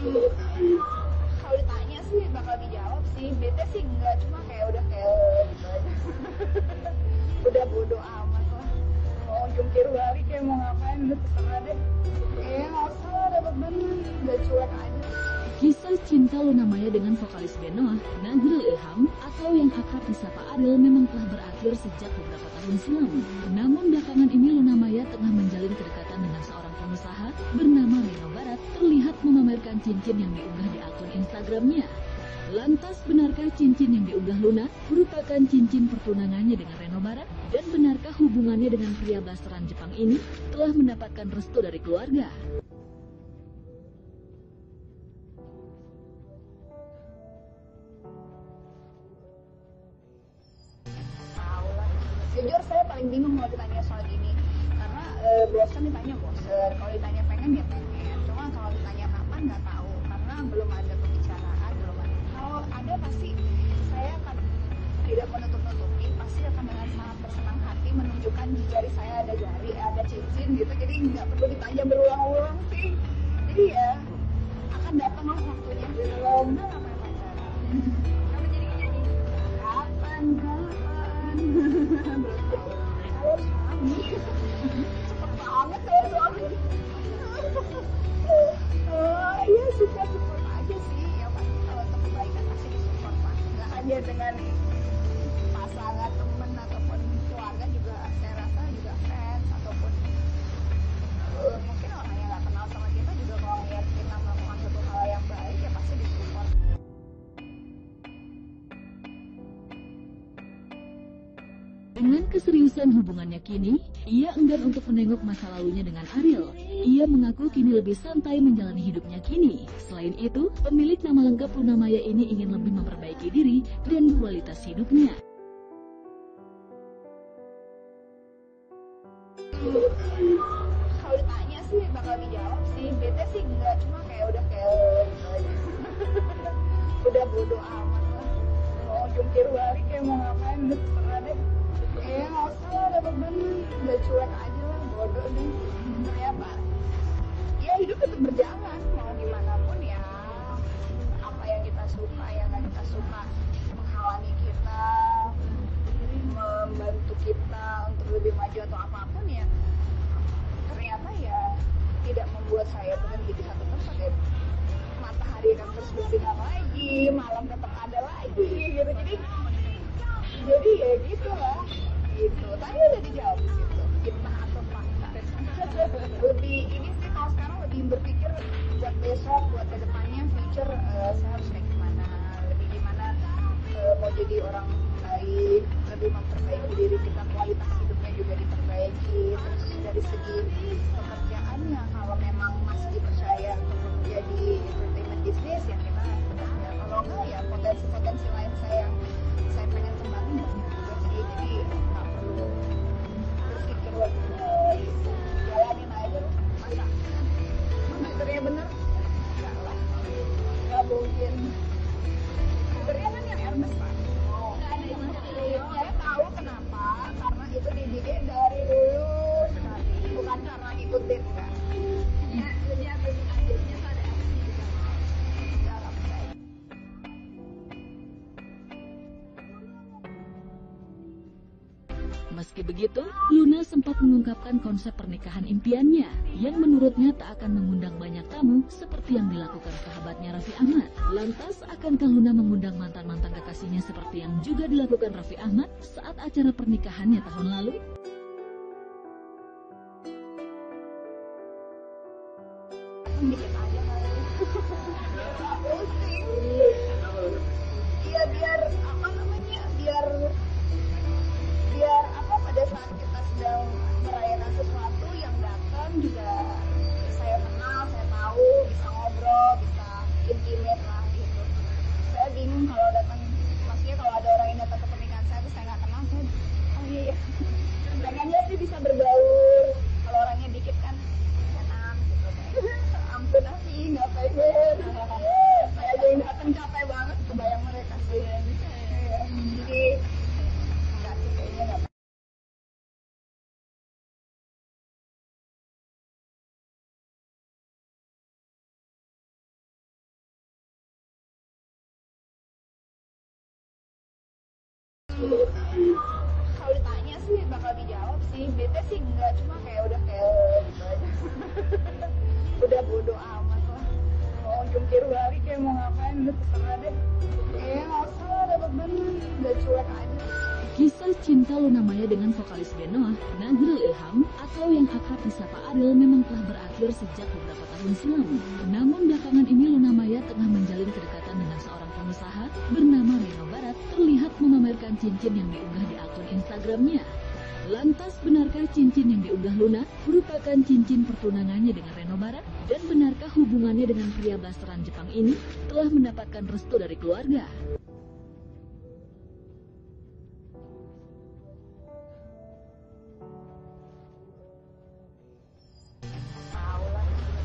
Kalau ditanya sih bakal dijawab sih, bete sih enggak, cuma kayak udah kayak gitu aja. Udah bodo amat lah, mau jungkir balik kayak mau ngapain udah terserah deh. Nggak usah lah, dapet bener, udah cuek aja. Kisah cinta Luna Maya dengan vokalis band Noah, Nagril Ilham, atau yang akrab disapa Ariel memang telah berakhir sejak beberapa tahun silam. Namun belakangan ini Luna Maya tengah menjalin kedekatan dengan seorang pengusaha bernama Reno Barat, terlihat memamerkan cincin yang diunggah di akun Instagramnya. Lantas, benarkah cincin yang diunggah Luna merupakan cincin pertunangannya dengan Reno Barat? Dan benarkah hubungannya dengan pria blasteran Jepang ini telah mendapatkan restu dari keluarga? Tahu lah. Jujur saya paling bingung kalau ditanya soal ini, karena bosan ditanya bosan, kalau ditanya pengen ya pengen, cuma kalau ditanya kapan nggak tahu, karena belum ada pembicaraan, belum ada. Kalau ada pasti saya akan tidak menutup-nutupi, pasti akan dengan sangat bersenang hati menunjukkan di jari saya ada jari, ada cincin gitu, jadi nggak perlu ditanya berulang-ulang sih. Jadi ya akan datanglah waktunya, belum apa pacaran. Kamu jadi nyanyi kapan belum tahu. Saya suami cepet banget saya suami. Ya suka support aja sih, ya pasti kalau untuk kebaikan pasti disupport pak, nggak hanya dengan pasangan, temen ataupun keluarga, juga saya rasa juga fans ataupun mungkin orang yang nggak kenal sama kita juga kalau ngeliat kita melakukan satu hal yang baik ya pasti disupport. Dengan keseriusan hubungannya kini, ia enggan untuk menengok masa lalunya dengan Ariel. Ia mengaku kini lebih santai menjalani hidupnya kini. Selain itu, pemilik nama lengkap Luna Maya ini ingin lebih memperbaiki diri dan kualitas hidupnya. Kalau ditanya sih bakal dijawab sih, bete sih enggak, cuma kayak udah kayak gitu aja. Udah bodo amat lah, mau jungkir balik kayak mau ngapain udah terserah deh. Nggak usah lah, dapet bener, udah cuek aja lah, bodoh deh. Ya pak, ya hidup tetap berjalan, mau gimana pun ya, apa yang kita suka, yang nggak kita suka menghalangi kita, membantu kita untuk lebih maju atau apapun ya, ternyata ya tidak membuat saya berhenti di satu tempat ya. Matahari akan terus bersinar lagi, malam tetap ada lagi gitu, jadi ya gitu lah gitu. Tadi udah dijawab gitu, fitnah atau fakta. Lebih ini sih kalau sekarang lebih berpikir buat besok, buat kedepannya, future saya harus kayak gimana, lebih gimana mau jadi orang baik, lebih memperbaiki diri kita, kualitas hidupnya juga diperbaiki. Terus dari segi pekerjaannya, kalau memang masih dipercaya untuk jadi entertainment business ya kita bekerja, kalau enggak ya potensi-potensi lain saya pengen kembangin banyak juga sih, jadi nggak perlu berpikir jalanin aja loh. Masa kerja bener enggak lah, nggak mungkin. Sebenarnya kan yang Hermes pak, saya tahu kenapa, karena itu dididik dari dulu sekali, bukan karena ngikutin enggak. Ya lebih apa sih akhirnya pada apa sih di dalam saya. Meski begitu, Luna sempat mengungkapkan konsep pernikahan impiannya yang menurutnya tak akan mengundang banyak tamu seperti yang dilakukan sahabatnya Raffi Ahmad. Lantas, akankah Luna mengundang mantan-mantan kekasihnya seperti yang juga dilakukan Raffi Ahmad saat acara pernikahannya tahun lalu? Dikit aja kali. Pusing. Iya biar apa namanya, biar apa, pada saat kita sedang merayakan sesuatu yang datang juga saya kenal, saya tahu, bisa ngobrol, bisa intimate lah gitu. Saya bingung kalau datang, maksudnya kalau ada orang yang datang ke pernikahan saya tuh saya nggak kenal, saya oh iya ya pengennya sih bisa berbaur, kalau orangnya dikit kan enak gitu. Ampun sih nggak pengen, saya aja yang datang capek banget, kebayang mereka sih. Jadi Kalau ditanya sih bakal dijawab sih, bete sih enggak, cuma kayak gitu aja. Udah bodo amat lah, mau jungkir balik kayak mau ngapain udah terserah deh. Nggak usah dapet bener, udah cuek aja. Kisah cinta Luna Maya dengan vokalis band Noah, Nahrul Ilham, atau yang akrab disapa Ariel memang telah berakhir sejak beberapa tahun silam. Namun belakangan ini Luna Maya tengah menjalin kedekatan dengan seorang pengusaha bernama Reno Barat, terlihat memamerkan cincin yang diunggah di akun Instagramnya. Lantas, benarkah cincin yang diunggah Luna merupakan cincin pertunangannya dengan Reno Barat? Dan benarkah hubungannya dengan pria blasteran Jepang ini telah mendapatkan restu dari keluarga?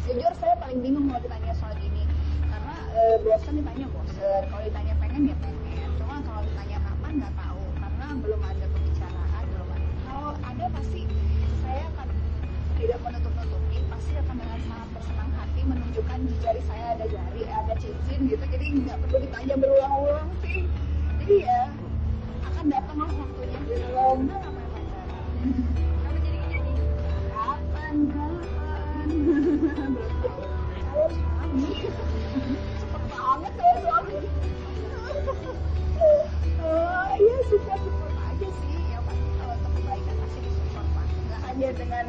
Jujur saya paling bingung kalau ditanya soal gini, karena bosen ditanya bosen, kalau ditanya pengen ya pengen, cuma kalau ditanya kapan nggak tahu, karena belum ada pembicaraan, belum ada. Kalau ada pasti saya akan tidak menutup-nutupi, pasti akan dengan sangat bersenang hati menunjukkan di jari saya ada jari, ada cincin gitu, jadi nggak perlu ditanya berulang-ulang sih. Jadi ya akan datang lah waktunya, belum nggak ngapain pacaran. Kenapa jadi gini? Kapan? Kalau suami cepet banget saya suami. Ya support aja sih, ya pasti kalau untuk kebaikan pasti disupport pak, nggak hanya dengan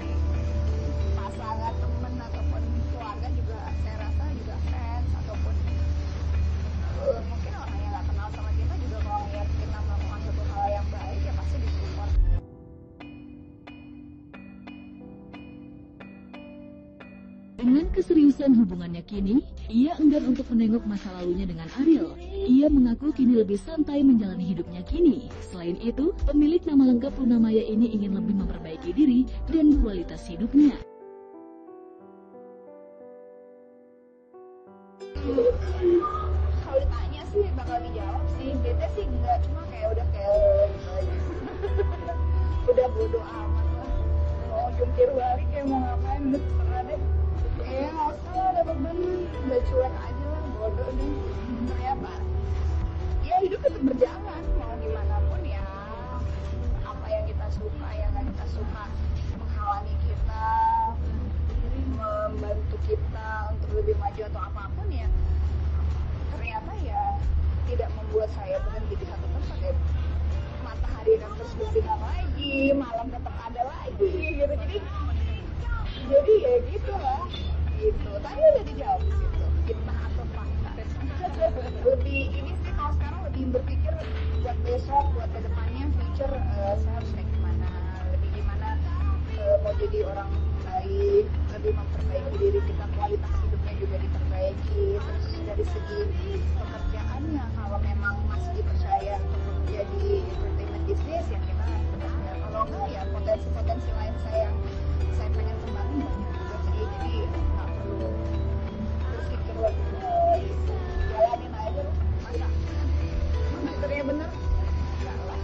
pasangan, temen ataupun keluarga juga, saya rasa juga fans ataupun mungkin orang yang nggak kenal sama kita juga kalau ngeliat kita melakukan suatu hal yang baik ya pasti disupport. Dengan keseriusan hubungannya kini, ia enggan untuk menengok masa lalunya dengan Ariel. Ia mengaku kini lebih santai menjalani hidupnya kini. Selain itu, pemilik nama lengkap Luna Maya ini ingin lebih memperbaiki diri dan kualitas hidupnya. Kalau ditanya sih bakal dijawab sih, bete sih enggak, cuma kayak gitu aja. Udah bodo amat lah, mau jungkir balik kayak mau ngapain udah terserah deh. Nggak usah lah dapet bener, udah cuek aja lah, bodoh deh. Ternyata ya hidup tetap berjalan, mau gimana pun ya, apa yang kita suka, yang nggak kita suka menghalangi kita, membantu kita untuk lebih maju atau apapun ya, ternyata ya tidak membuat saya berhenti di satu tempat ya. Matahari akan terus bersinar lagi, malam tetap ada lagi gitu, jadi ya gitu lah gitu. Tadi udah dijawab di situ, fitnah atau fakta. Lebih ini sih kalau sekarang lebih berpikir buat besok, buat kedepannya, future saya harus kayak gimana, lebih gimana mau jadi orang baik, lebih memperbaiki diri kita, kualitas hidupnya juga diperbaiki. Terus dari segi pekerjaannya, kalau memang masih dipercaya untuk menjadi entertainment business ya kita bekerja, kalau enggak ya potensi-potensi lain saya pengen kembangin banyak juga sih, jadi nggak perlu berpikir jalanin aja lah. Masa fiturnya bener? Enggak lah,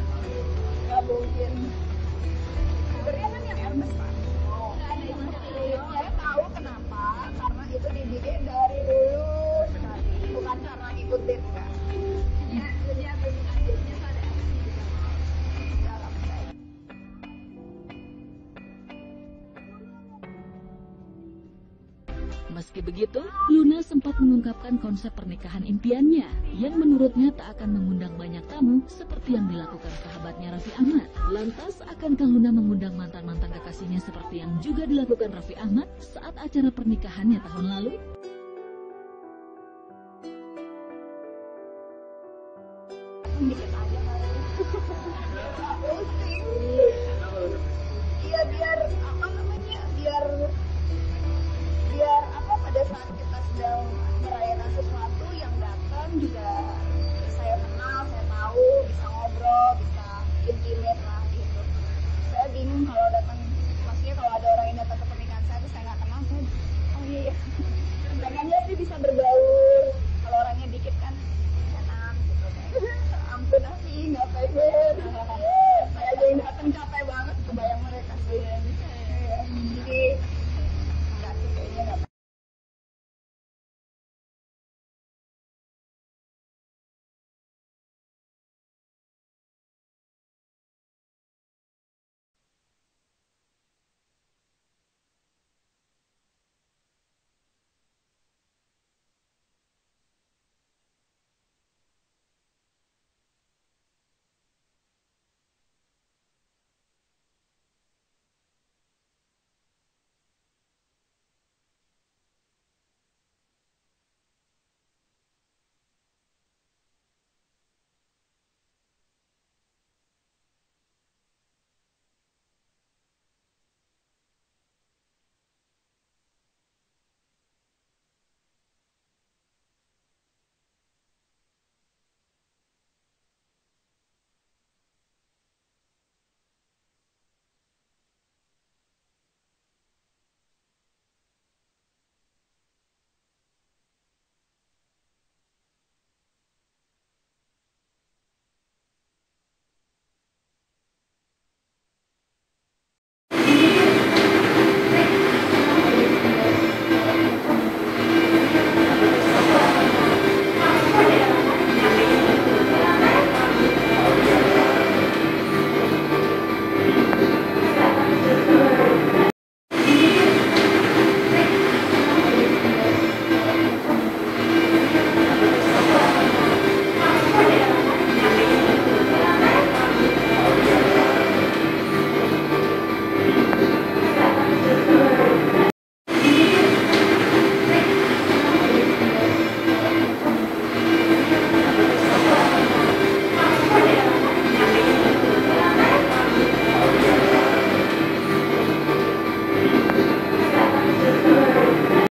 nggak mungkin. Fiturnya kan yang Hermes pak. Saya tahu kenapa, karena itu dididik dari dulu sekali, bukan karena ngikutin enggak. Jadi apa yang ajarnya ada dalam saya. Meski begitu, Luna sempat mengungkapkan konsep pernikahan impiannya yang menurutnya tak akan mengundang banyak tamu seperti yang dilakukan sahabatnya Raffi Ahmad. Lantas, akankah Luna mengundang mantan-mantan kekasihnya seperti yang juga dilakukan Raffi Ahmad saat acara pernikahannya tahun lalu? Dikit aja kali.